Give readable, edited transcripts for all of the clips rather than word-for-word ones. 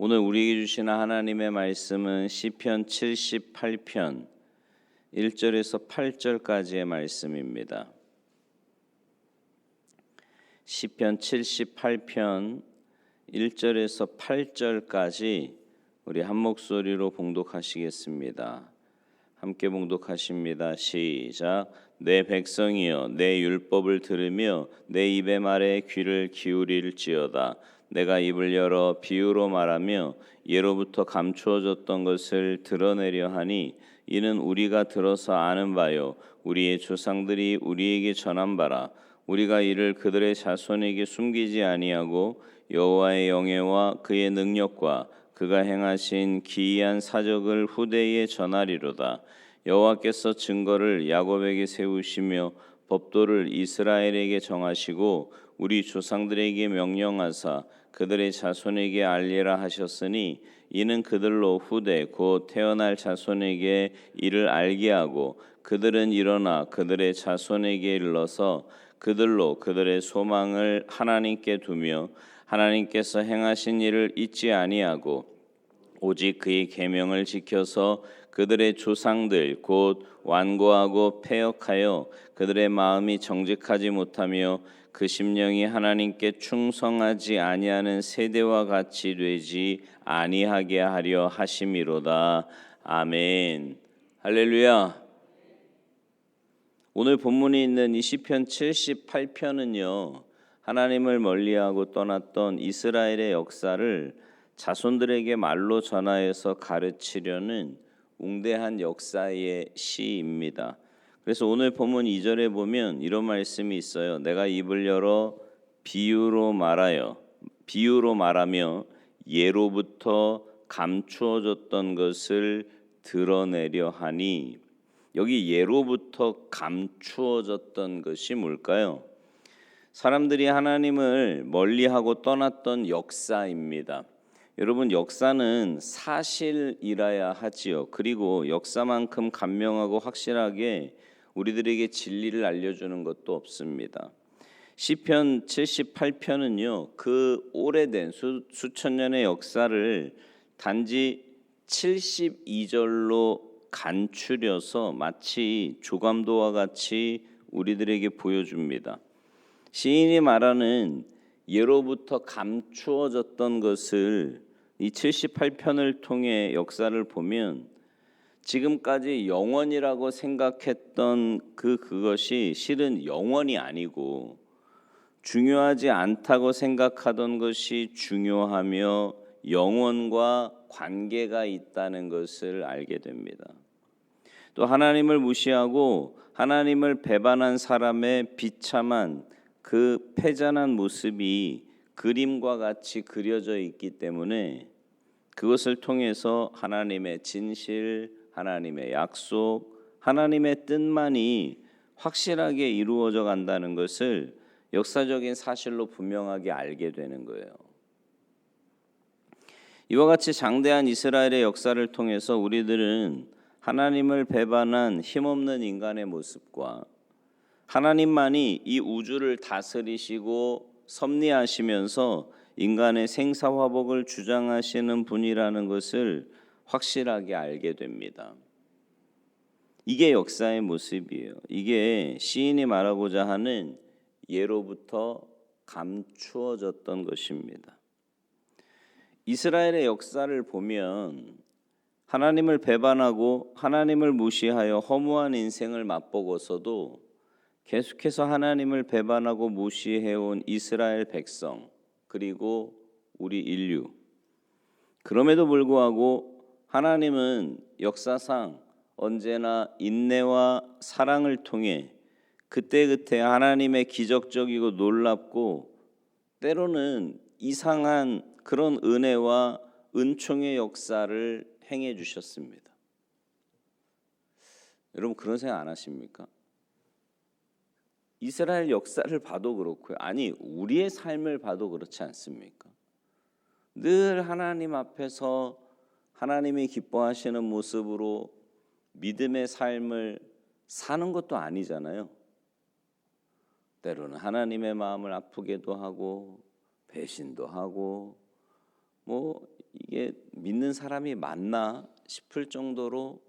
오늘 우리에게 주시는 하나님의 말씀은 시편 78편 1절에서 8절까지의 말씀입니다. 시편 78편 1절에서 8절까지 우리 한 목소리로 봉독하시겠습니다. 함께 봉독하십니다. 시작. 내 백성이여 내 율법을 들으며 내 입의 말에 귀를 기울일지어다. 내가 입을 열어 비유로 말하며 예로부터 감추어졌던 것을 드러내려 하니 이는 우리가 들어서 아는 바요 우리의 조상들이 우리에게 전한 바라. 우리가 이를 그들의 자손에게 숨기지 아니하고 여호와의 영예와 그의 능력과 그가 행하신 기이한 사적을 후대에 전하리로다. 여호와께서 증거를 야곱에게 세우시며 법도를 이스라엘에게 정하시고 우리 조상들에게 명령하사 그들의 자손에게 알리라 하셨으니 이는 그들로 후대 곧 태어날 자손에게 이를 알게 하고 그들은 일어나 그들의 자손에게 일러서 그들로 그들의 소망을 하나님께 두며 하나님께서 행하신 일을 잊지 아니하고 오직 그의 계명을 지켜서 그들의 조상들 곧 완고하고 패역하여 그들의 마음이 정직하지 못하며 그 심령이 하나님께 충성하지 아니하는 세대와 같이 되지 아니하게 하려 하심이로다. 아멘. 할렐루야. 오늘 본문이 있는 이 시편 78편은요. 하나님을 멀리하고 떠났던 이스라엘의 역사를 자손들에게 말로 전하여서 가르치려는 웅대한 역사의 시입니다. 그래서 오늘 본문 2절에 보면 이런 말씀이 있어요. 내가 입을 열어 비유로 말하며 예로부터 감추어졌던 것을 드러내려 하니, 여기 예로부터 감추어졌던 것이 뭘까요? 사람들이 하나님을 멀리하고 떠났던 역사입니다. 여러분, 역사는 사실이라야 하지요. 그리고 역사만큼 간명하고 확실하게 우리들에게 진리를 알려주는 것도 없습니다. 시편 78편은요. 그 오래된 수천 년의 역사를 단지 72절로 간추려서 마치 조감도와 같이 우리들에게 보여줍니다. 시인이 말하는 예로부터 감추어졌던 것을 이 78편을 통해 역사를 보면 지금까지 영원이라고 생각했던 그것이 실은 영원이 아니고 중요하지 않다고 생각하던 것이 중요하며 영원과 관계가 있다는 것을 알게 됩니다. 또 하나님을 무시하고 하나님을 배반한 사람의 비참한 그 패잔한 모습이 그림과 같이 그려져 있기 때문에 그것을 통해서 하나님의 진실, 하나님의 약속, 하나님의 뜻만이 확실하게 이루어져 간다는 것을 역사적인 사실로 분명하게 알게 되는 거예요. 이와 같이 장대한 이스라엘의 역사를 통해서 우리들은 하나님을 배반한 힘없는 인간의 모습과 하나님만이 이 우주를 다스리시고 섭리하시면서 인간의 생사화복을 주장하시는 분이라는 것을 확실하게 알게 됩니다. 이게 역사의 모습이에요. 이게 시인이 말하고자 하는 예로부터 감추어졌던 것입니다. 이스라엘의 역사를 보면 하나님을 배반하고 하나님을 무시하여 허무한 인생을 맛보고서도 계속해서 하나님을 배반하고 무시해온 이스라엘 백성 그리고 우리 인류, 그럼에도 불구하고 하나님은 역사상 언제나 인내와 사랑을 통해 그때그때 하나님의 기적적이고 놀랍고 때로는 이상한 그런 은혜와 은총의 역사를 행해 주셨습니다. 여러분, 그런 생각 안 하십니까? 이스라엘 역사를 봐도 그렇고요. 아니, 우리의 삶을 봐도 그렇지 않습니까? 늘 하나님 앞에서 하나님이 기뻐하시는 모습으로 믿음의 삶을 사는 것도 아니잖아요. 때로는 하나님의 마음을 아프게도 하고 배신도 하고 이게 믿는 사람이 맞나 싶을 정도로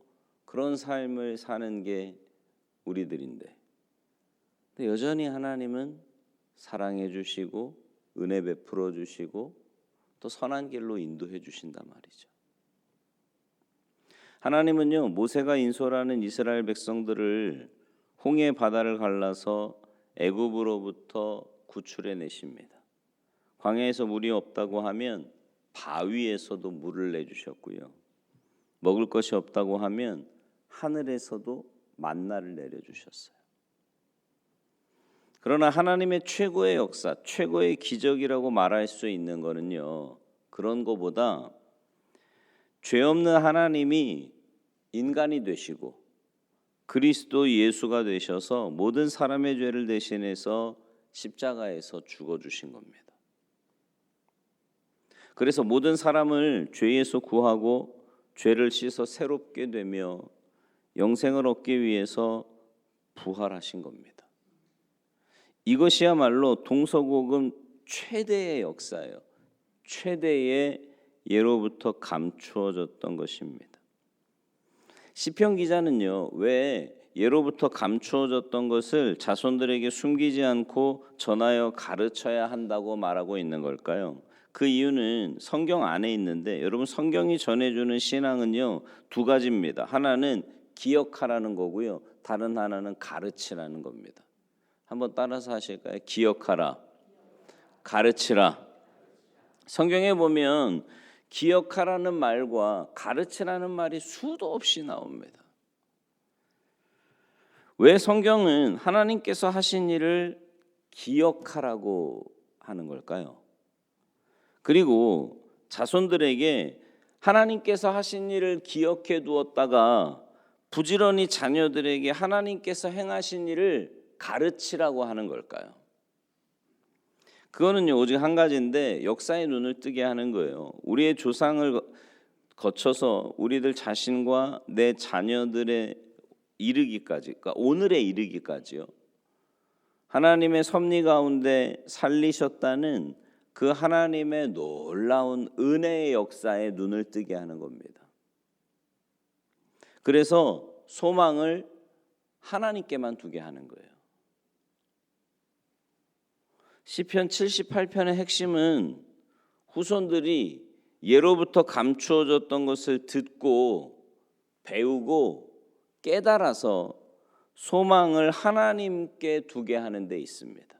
그런 삶을 사는 게 우리들인데, 근데 여전히 하나님은 사랑해 주시고 은혜 베풀어 주시고 또 선한 길로 인도해 주신단 말이죠. 하나님은요, 모세가 인솔하는 이스라엘 백성들을 홍해 바다를 갈라서 애굽으로부터 구출해 내십니다. 광야에서 물이 없다고 하면 바위에서도 물을 내주셨고요. 먹을 것이 없다고 하면 하늘에서도 만나를 내려주셨어요. 그러나 하나님의 최고의 역사, 최고의 기적이라고 말할 수 있는 거는요, 그런 거보다 죄 없는 하나님이 인간이 되시고 그리스도 예수가 되셔서 모든 사람의 죄를 대신해서 십자가에서 죽어주신 겁니다. 그래서 모든 사람을 죄에서 구하고 죄를 씻어 새롭게 되며 영생을 얻기 위해서 부활하신 겁니다. 이것이야말로 동서고금 최대의 역사예요. 최대의 예로부터 감추어졌던 것입니다. 시편 기자는요, 왜 예로부터 감추어졌던 것을 자손들에게 숨기지 않고 전하여 가르쳐야 한다고 말하고 있는 걸까요? 그 이유는 성경 안에 있는데, 여러분 성경이 전해주는 신앙은요, 두 가지입니다. 하나는 기억하라는 거고요, 다른 하나는 가르치라는 겁니다. 한번 따라서 하실까요? 기억하라, 가르치라. 성경에 보면 기억하라는 말과 가르치라는 말이 수도 없이 나옵니다. 왜 성경은 하나님께서 하신 일을 기억하라고 하는 걸까요? 그리고 자손들에게 하나님께서 하신 일을 기억해 두었다가 부지런히 자녀들에게 하나님께서 행하신 일을 가르치라고 하는 걸까요? 그거는요, 오직 한 가지인데 역사의 눈을 뜨게 하는 거예요. 우리의 조상을 거쳐서 우리들 자신과 내 자녀들의 이르기까지, 그러니까 오늘에 이르기까지요, 하나님의 섭리 가운데 살리셨다는 그 하나님의 놀라운 은혜의 역사에 눈을 뜨게 하는 겁니다. 그래서 소망을 하나님께만 두게 하는 거예요. 시편 78편의 핵심은 후손들이 예로부터 감추어졌던 것을 듣고 배우고 깨달아서 소망을 하나님께 두게 하는 데 있습니다.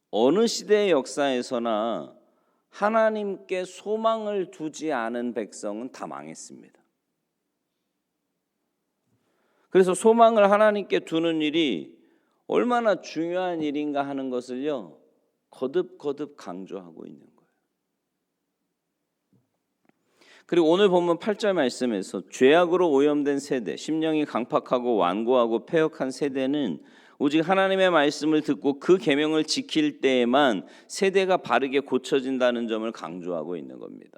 어느 시대의 역사에서나 하나님께 소망을 두지 않은 백성은 다 망했습니다. 그래서 소망을 하나님께 두는 일이 얼마나 중요한 일인가 하는 것을요, 거듭거듭 강조하고 있는 거예요. 그리고 오늘 본문 8절 말씀에서 죄악으로 오염된 세대, 심령이 강팍하고 완고하고 패역한 세대는 오직 하나님의 말씀을 듣고 그 계명을 지킬 때에만 세대가 바르게 고쳐진다는 점을 강조하고 있는 겁니다.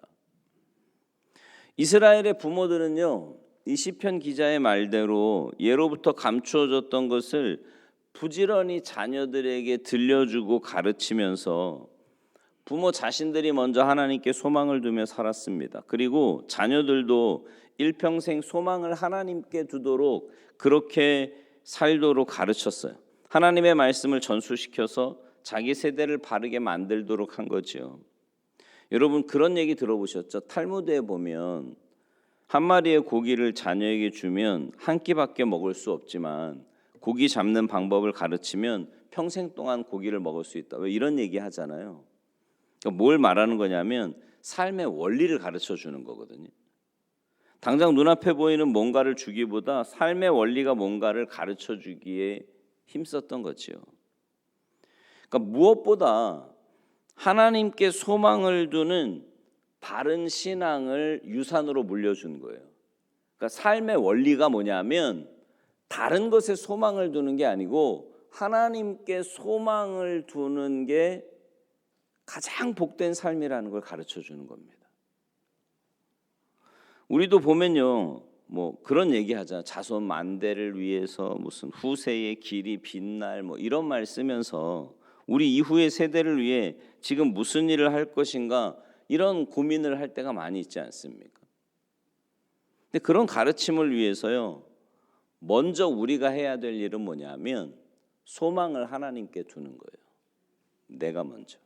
이스라엘의 부모들은요, 이 시편 기자의 말대로 예로부터 감추어졌던 것을 부지런히 자녀들에게 들려주고 가르치면서 부모 자신들이 먼저 하나님께 소망을 두며 살았습니다. 그리고 자녀들도 일평생 소망을 하나님께 두도록 그렇게 살도록 가르쳤어요. 하나님의 말씀을 전수시켜서 자기 세대를 바르게 만들도록 한 거죠. 여러분 그런 얘기 들어보셨죠? 탈무드에 보면 한 마리의 고기를 자녀에게 주면 한 끼밖에 먹을 수 없지만 고기 잡는 방법을 가르치면 평생 동안 고기를 먹을 수 있다. 왜 이런 얘기 하잖아요. 그러니까 뭘 말하는 거냐면 삶의 원리를 가르쳐 주는 거거든요. 당장 눈앞에 보이는 뭔가를 주기보다 삶의 원리가 뭔가를 가르쳐 주기에 힘썼던 거지요. 그러니까 무엇보다 하나님께 소망을 두는 바른 신앙을 유산으로 물려준 거예요. 그러니까 삶의 원리가 뭐냐면 다른 것에 소망을 두는 게 아니고 하나님께 소망을 두는 게 가장 복된 삶이라는 걸 가르쳐 주는 겁니다. 우리도 보면요, 뭐 그런 얘기하자. 자손 만대를 위해서 무슨 후세의 길이 빛날 뭐 이런 말 쓰면서 우리 이후의 세대를 위해 지금 무슨 일을 할 것인가 이런 고민을 할 때가 많이 있지 않습니까? 근데 그런 가르침을 위해서요, 먼저 우리가 해야 될 일은 뭐냐면 소망을 하나님께 두는 거예요. 내가 먼저.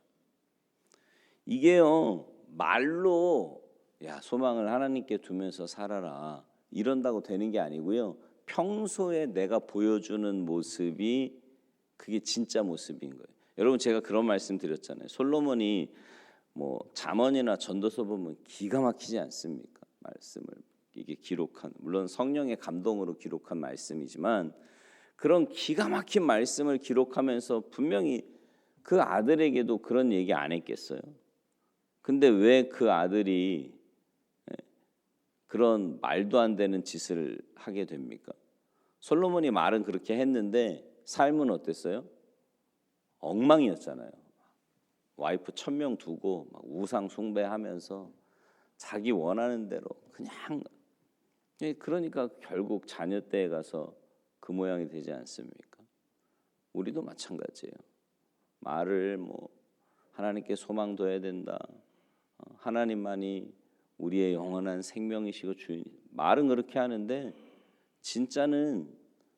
이게요, 말로 야, 소망을 하나님께 두면서 살아라 이런다고 되는 게 아니고요, 평소에 내가 보여주는 모습이 그게 진짜 모습인 거예요. 여러분, 제가 그런 말씀 드렸잖아요. 솔로몬이 뭐 잠언이나 전도서 보면 기가 막히지 않습니까? 말씀을 이게 기록한, 물론 성령의 감동으로 기록한 말씀이지만 그런 기가 막힌 말씀을 기록하면서 분명히 그 아들에게도 그런 얘기 안 했겠어요? 근데 왜 그 아들이 그런 말도 안 되는 짓을 하게 됩니까? 솔로몬이 말은 그렇게 했는데 삶은 어땠어요? 엉망이었잖아요. 와이프 1000명 두고 막 우상 숭배하면서 자기 원하는 대로 그냥, 그러니까 결국 자녀 때에 가서 그 모양이 되지 않습니까? 우리도 마찬가지예요. 말을 뭐 하나님께 소망 둬야 된다, 하나님만이 우리의 영원한 생명이시고 주인, 말은 그렇게 하는데 진짜는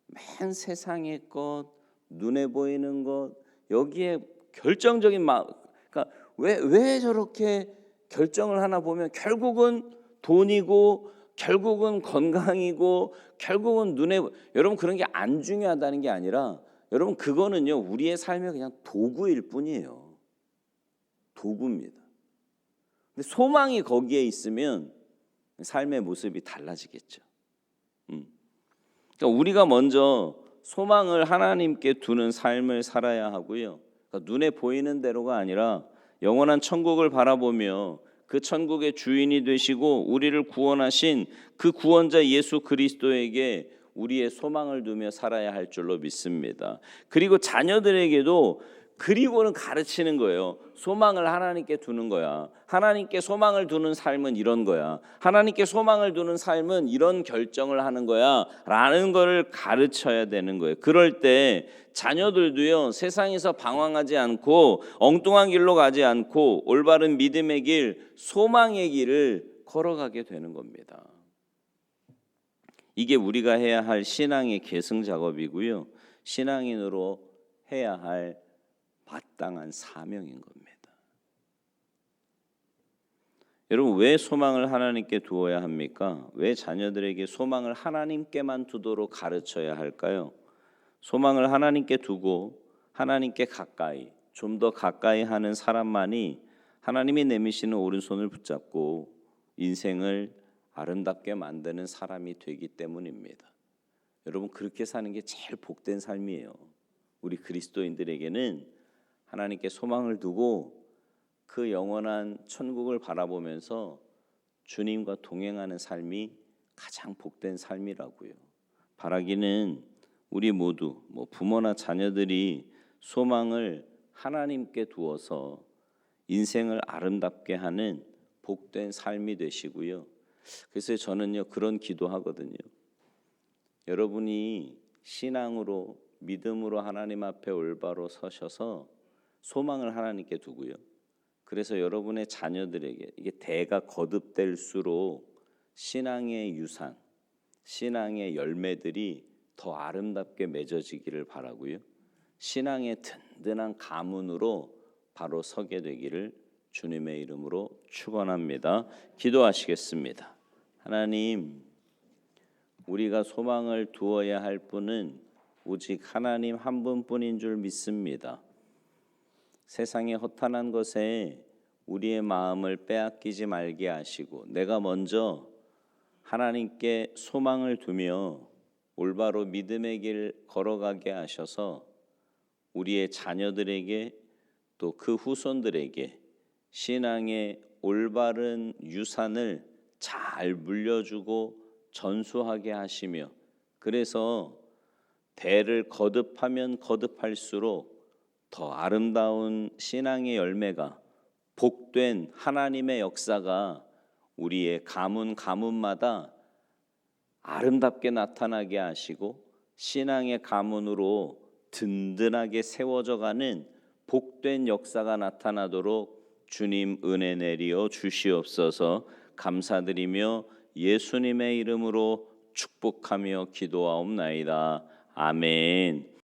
맨 세상의 것, 눈에 보이는 것, 여기에 결정적인 마음, 그러니까 왜 저렇게 결정을 하나 보면 결국은 돈이고 결국은 건강이고 결국은 눈에, 여러분 그런 게 안 중요하다는 게 아니라 여러분 그거는요, 우리의 삶의 그냥 도구일 뿐이에요. 도구입니다. 근데 소망이 거기에 있으면 삶의 모습이 달라지겠죠. 그러니까 우리가 먼저 소망을 하나님께 두는 삶을 살아야 하고요. 그러니까 눈에 보이는 대로가 아니라 영원한 천국을 바라보며 그 천국의 주인이 되시고 우리를 구원하신 그 구원자 예수 그리스도에게 우리의 소망을 두며 살아야 할 줄로 믿습니다. 그리고 자녀들에게도 그리고는 가르치는 거예요. 소망을 하나님께 두는 거야. 하나님께 소망을 두는 삶은 이런 거야. 하나님께 소망을 두는 삶은 이런 결정을 하는 거야 라는 거를 가르쳐야 되는 거예요. 그럴 때 자녀들도요, 세상에서 방황하지 않고 엉뚱한 길로 가지 않고 올바른 믿음의 길, 소망의 길을 걸어가게 되는 겁니다. 이게 우리가 해야 할 신앙의 계승 작업이고요, 신앙인으로 해야 할 마땅한 사명인 겁니다. 여러분, 왜 소망을 하나님께 두어야 합니까? 왜 자녀들에게 소망을 하나님께만 두도록 가르쳐야 할까요? 소망을 하나님께 두고 하나님께 가까이, 좀 더 가까이 하는 사람만이 하나님이 내미시는 오른손을 붙잡고 인생을 아름답게 만드는 사람이 되기 때문입니다. 여러분, 그렇게 사는 게 제일 복된 삶이에요. 우리 그리스도인들에게는 하나님께 소망을 두고 그 영원한 천국을 바라보면서 주님과 동행하는 삶이 가장 복된 삶이라고요. 바라기는 우리 모두, 부모나 자녀들이 소망을 하나님께 두어서 인생을 아름답게 하는 복된 삶이 되시고요. 그래서 저는요, 그런 기도하거든요. 여러분이 신앙으로, 믿음으로 하나님 앞에 올바로 서셔서 소망을 하나님께 두고요, 그래서 여러분의 자녀들에게 이게 대가 거듭될수록 신앙의 유산, 신앙의 열매들이 더 아름답게 맺어지기를 바라고요, 신앙의 든든한 가문으로 바로 서게 되기를 주님의 이름으로 축원합니다. 기도하시겠습니다. 하나님, 우리가 소망을 두어야 할 분은 오직 하나님 한 분뿐인 줄 믿습니다. 세상의 허탄한 것에 우리의 마음을 빼앗기지 말게 하시고 내가 먼저 하나님께 소망을 두며 올바로 믿음의 길 걸어가게 하셔서 우리의 자녀들에게 또 그 후손들에게 신앙의 올바른 유산을 잘 물려주고 전수하게 하시며, 그래서 대를 거듭하면 거듭할수록 더 아름다운 신앙의 열매가, 복된 하나님의 역사가 우리의 가문마다 아름답게 나타나게 하시고 신앙의 가문으로 든든하게 세워져 가는 복된 역사가 나타나도록 주님 은혜 내리어 주시옵소서. 감사드리며 예수님의 이름으로 축복하며 기도하옵나이다. 아멘.